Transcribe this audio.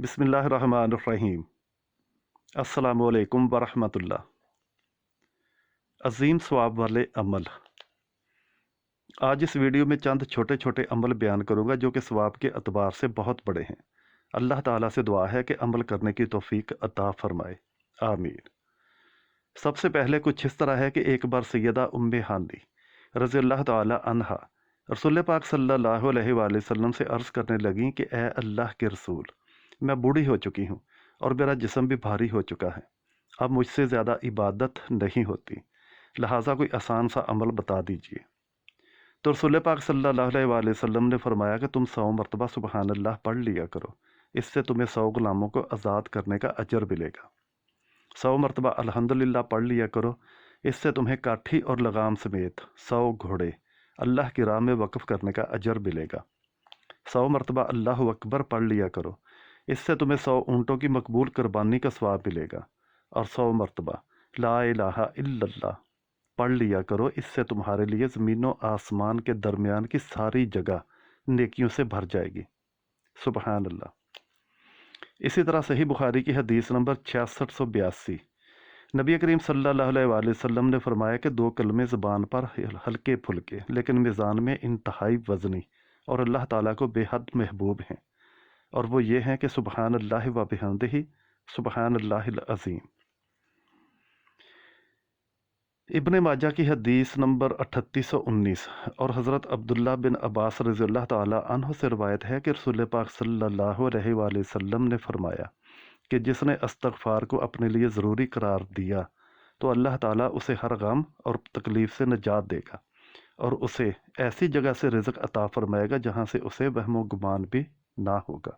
बिस्मिल्लाहिर्रहमानिर्रहीम। अस्सलामुअलैकुम वरहमतुल्लाह। अजीम सवाब वाले अमल। आज इस वीडियो में चंद छोटे छोटे अमल बयान करूंगा जो कि सवाब के अतबार से बहुत बड़े हैं। अल्लाह ताला से दुआ है कि अमल करने की तौफीक अता फरमाए, आमीन। सबसे पहले कुछ इस तरह है कि एक बार सैयदा उम्मे हानी रज़ी अल्लाह ताला अन्हा रसूल पाक सल्लल्लाहु अलैहि वसल्लम से अर्ज़ करने लगीं कि ए अल्लाह के रसूल, मैं बूढ़ी हो चुकी हूँ और मेरा जिस्म भी भारी हो चुका है। अब मुझसे ज़्यादा इबादत नहीं होती, लिहाजा कोई आसान सा अमल बता दीजिए। तो रसूल पाक सल्लल्लाहु अलैहि वसल्लम ने फरमाया कि तुम 100 मरतबा सुबहान अल्लाह पढ़ लिया करो, इससे तुम्हें 100 गुलामों को आज़ाद करने का अजर मिलेगा। 100 मरतबा अल्हम्दुलिल्लाह पढ़ लिया करो, इससे तुम्हें काठी और लगाम समेत 100 घोड़े अल्लाह की राह में वक्फ करने का अजर मिलेगा। 100 मरतबा अल्लाहु अकबर पढ़ लिया करो, इससे तुम्हें 100 ऊँटों की मकबूल कुर्बानी का सवाब मिलेगा। और 100 मरतबा ला इलाहा इल्लल्लाह पढ़ लिया करो, इससे तुम्हारे लिए ज़मीनों आसमान के दरमियान की सारी जगह नेकियों से भर जाएगी। सुबहान अल्लाह। इसी तरह सही बुखारी की हदीस नंबर 6682, नबी करीम सल्लल्लाहु अलैहि वसल्लम ने फरमाया कि 2 कलमे ज़बान पर हल्के फुल्के लेकिन मिज़ान में इंतहाई वज़नी और अल्लाह ताला को बेहद महबूब हैं, और वो ये हैं कि सुबहान अल्लाह व बिहम्दिही सुबहान अल्लाहिल अज़ीम। इब्ने माजा की हदीस नंबर 3819 और हज़रत अब्दुल्ला बिन अब्बास रज़ियल्लाहु ताला अन्हु से रवायत है कि रसूल पाक सल्लल्लाहु अलैहि वसल्लम ने फरमाया कि जिसने इस्तग़फ़ार को अपने लिए ज़रूरी करार दिया तो अल्लाह ताला उसे हर गम और तकलीफ़ से निजात देगा और उसे ऐसी जगह से रिज़्क़ अता फरमाएगा जहाँ से उसे वहमो गुमान भी ना होगा।